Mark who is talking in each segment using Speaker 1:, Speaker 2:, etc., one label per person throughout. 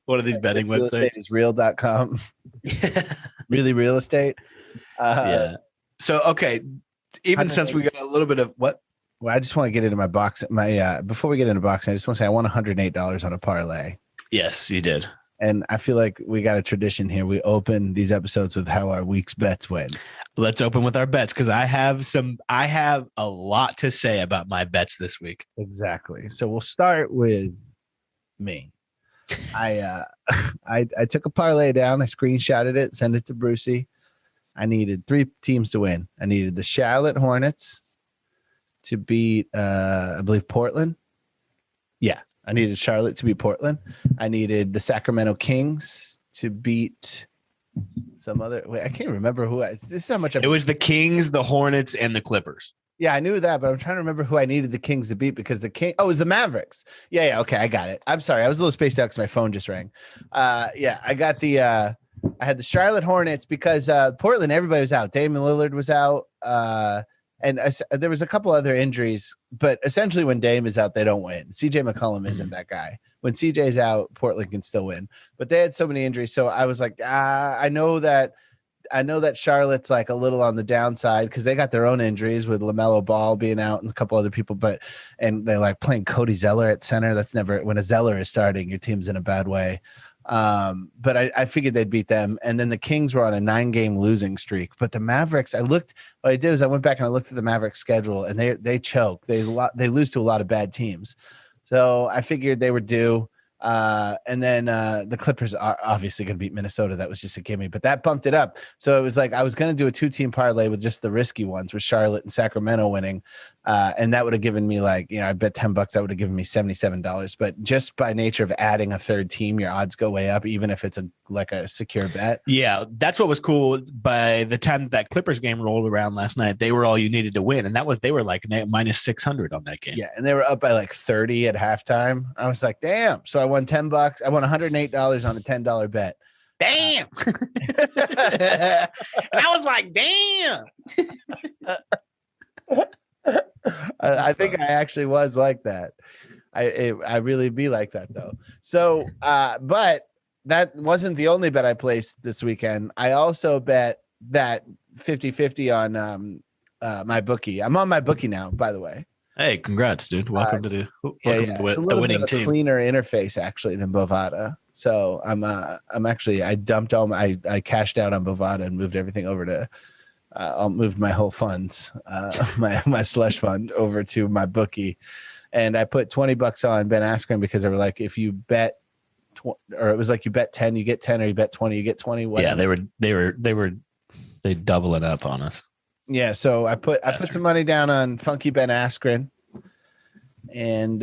Speaker 1: one of these betting
Speaker 2: Real estate
Speaker 1: websites.
Speaker 2: is real.com. Really real estate.
Speaker 1: Yeah. So, okay. Even since we got a little bit of what?
Speaker 2: Well, I just want to get into my box. Before we get into boxing, I just want to say I won $108 on a parlay.
Speaker 1: Yes, you did.
Speaker 2: And I feel like we got a tradition here. We open these episodes with how our week's bets went.
Speaker 1: Let's open with our bets because I have a lot to say about my bets this week.
Speaker 2: Exactly. So we'll start with me. I took a parlay down. I screenshotted it, sent it to Brucey. I needed 3 teams to win. I needed the Charlotte Hornets to beat, I believe, Portland. Yeah, I needed Charlotte to beat Portland. I needed the Sacramento Kings to beat some other. Wait, I can't remember who. This is how much.
Speaker 1: It was the Kings, the Hornets, and the Clippers.
Speaker 2: Yeah, I knew that, but I'm trying to remember who I needed the Kings to beat because the King. Oh, it was the Mavericks. Yeah. Okay, I got it. I'm sorry, I was a little spaced out because my phone just rang. Yeah, I got the. I had the Charlotte Hornets because Portland, everybody was out. Damian Lillard was out. And there was a couple other injuries, but essentially when Dame is out, they don't win. CJ McCollum isn't that guy. When CJ's out, Portland can still win. But they had so many injuries, so I was like, I know that Charlotte's like a little on the downside because they got their own injuries with LaMelo Ball being out and a couple other people. And they're like playing Cody Zeller at center. That's never when a Zeller is starting, your team's in a bad way. But I figured they'd beat them. And then the Kings were on a 9-game losing streak. But the Mavericks, what I did is I went back and I looked at the Mavericks schedule and they choke. They lose to a lot of bad teams. So I figured they were due. And then the Clippers are obviously going to beat Minnesota. That was just a gimme, but that bumped it up. So it was like I was going to do a 2-team parlay with just the risky ones with Charlotte and Sacramento winning. And that would have given me I bet $10. That would have given me $77. But just by nature of adding a third team, your odds go way up, even if it's a secure bet.
Speaker 1: Yeah, that's what was cool. By the time that Clippers game rolled around last night, they were all you needed to win. And they were like minus 600 on that game.
Speaker 2: Yeah, and they were up by like 30 at halftime. I was like, damn. So I won $10. I won $108 on a $10 bet.
Speaker 1: Damn. And I was like, damn.
Speaker 2: I think I actually was like that. I really be like that though. So, but that wasn't the only bet I placed this weekend. I also bet that 50-50 on my bookie. I'm on my bookie now, by the way.
Speaker 1: Hey, congrats, dude. Welcome to the winning team.
Speaker 2: Cleaner interface actually than Bovada. So I'm actually I dumped I cashed out on Bovada and moved everything over to I'll move my whole funds, my slush fund over to my bookie, and I put $20 on Ben Askren because they were like, if you bet, or it was like you bet 10, you get 10, or you bet 20, you get 20. Whatever.
Speaker 1: Yeah, they double it up on us.
Speaker 2: Yeah, so I put some money down on Funky Ben Askren, and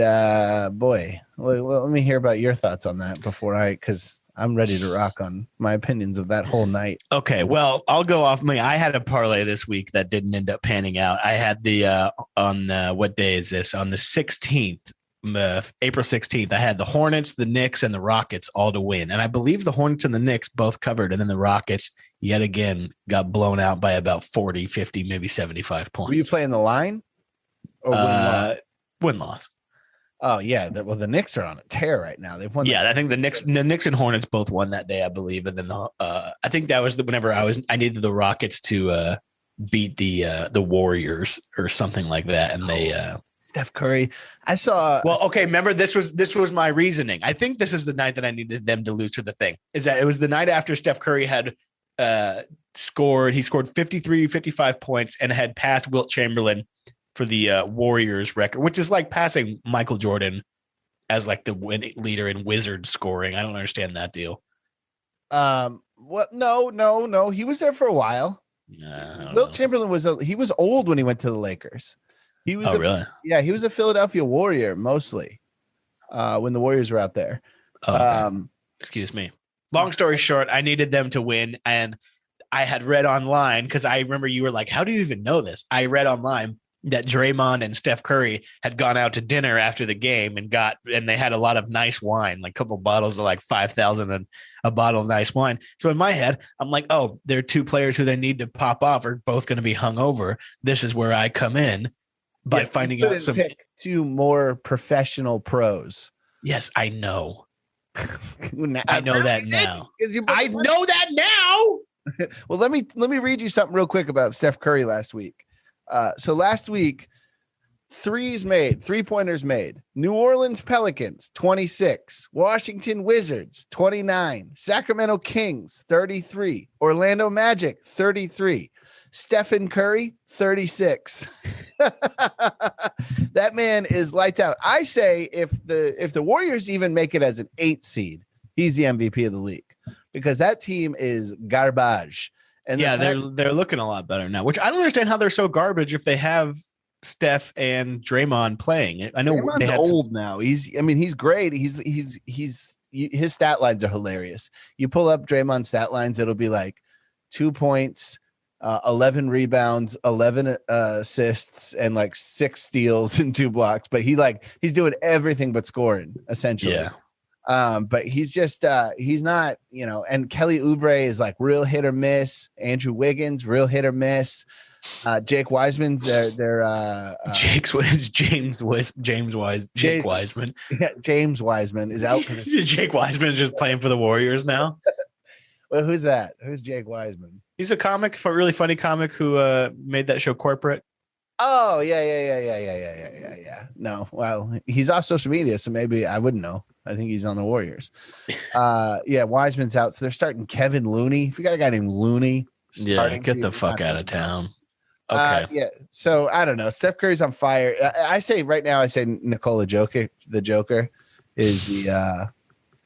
Speaker 2: boy, let me hear about your thoughts on that because I'm ready to rock on my opinions of that whole night.
Speaker 1: Okay, well, I'll go off me. I had a parlay this week that didn't end up panning out. I had the on what day is this? On the 16th, April 16th, I had the Hornets, the Knicks, and the Rockets all to win. And I believe the Hornets and the Knicks both covered, and then the Rockets yet again got blown out by about 40, 50, maybe 75 points.
Speaker 2: Were you playing the line? Or
Speaker 1: win-loss?
Speaker 2: Oh yeah, well the Knicks are on a tear right now. They've won.
Speaker 1: Yeah, I think the Knicks and Hornets both won that day, I believe. And then I think that was whenever I needed the Rockets to beat the Warriors or something like that, and they
Speaker 2: Steph Curry. I saw.
Speaker 1: Well, okay, remember this was my reasoning. I think this is the night that I needed them to lose to the thing. Is that it was the night after Steph Curry had scored. He scored 53, 55 points and had passed Wilt Chamberlain for the Warriors record, which is like passing Michael Jordan as like the leader in Wizards scoring. I don't understand that deal.
Speaker 2: What? No. He was there for a while. Wilt Chamberlain was old when he went to the Lakers. He was
Speaker 1: really?
Speaker 2: Yeah, he was a Philadelphia Warrior mostly when the Warriors were out there.
Speaker 1: Okay. Excuse me. Long story short, I needed them to win, and I had read online because I remember you were like, "How do you even know this?" I read online that Draymond and Steph Curry had gone out to dinner after the game and they had a lot of nice wine, like a couple of bottles of like 5,000 and a bottle of nice wine. So in my head, I'm like, oh, they're two players who they need to pop off are both going to be hungover. This is where I come in by finding out some
Speaker 2: two more professional pros.
Speaker 1: Yes, I know. I know that now.
Speaker 2: I know that now. Well, let me read you something real quick about Steph Curry last week. So last week, 3-pointers made. New Orleans Pelicans, 26. Washington Wizards, 29. Sacramento Kings, 33. Orlando Magic, 33. Stephen Curry, 36. That man is lights out. I say if the Warriors even make it as an 8 seed, he's the MVP of the league because that team is garbage. And
Speaker 1: yeah, they're looking a lot better now, which I don't understand how they're so garbage if they have Steph and Draymond playing. I know
Speaker 2: Draymond's old now. He's great. His stat lines are hilarious. You pull up Draymond's stat lines, it'll be like 2 points, 11 rebounds, 11 assists, and like 6 steals and 2 blocks. But he's doing everything but scoring essentially.
Speaker 1: Yeah.
Speaker 2: But he's just he's not, and Kelly Oubre is like real hit or miss. Andrew Wiggins, real hit or miss. Jake Wiseman's James Wiseman. Yeah, James Wiseman is out for this.
Speaker 1: Jake Wiseman is just playing for the Warriors now.
Speaker 2: Well, who's that? Who's Jake Wiseman?
Speaker 1: He's a comic, a really funny comic who made that show Corporate.
Speaker 2: Oh, yeah. No, well, he's off social media, so maybe I wouldn't know. I think he's on the Warriors. Yeah, Wiseman's out, so they're starting Kevin Looney. If you got a guy named Looney,
Speaker 1: get the fuck out of town. Okay.
Speaker 2: Yeah. So I don't know. Steph Curry's on fire. I say right now, Nikola Jokic, the Joker, is the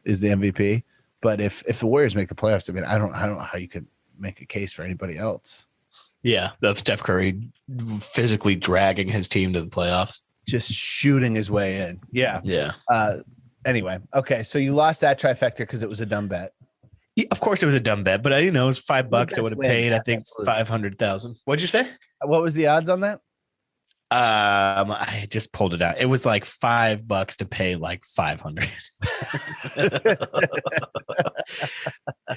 Speaker 2: MVP. But if the Warriors make the playoffs, I mean, I don't know how you could make a case for anybody else.
Speaker 1: Yeah, of Steph Curry physically dragging his team to the playoffs,
Speaker 2: just shooting his way in. Yeah.
Speaker 1: Yeah.
Speaker 2: Anyway, okay. So you lost that trifecta because it was a dumb bet.
Speaker 1: Yeah, of course, it was a dumb bet, but it was $5. I would have paid, I think, 500,000. What'd you say?
Speaker 2: What was the odds on that?
Speaker 1: I just pulled it out. It was like $5 to pay like 500.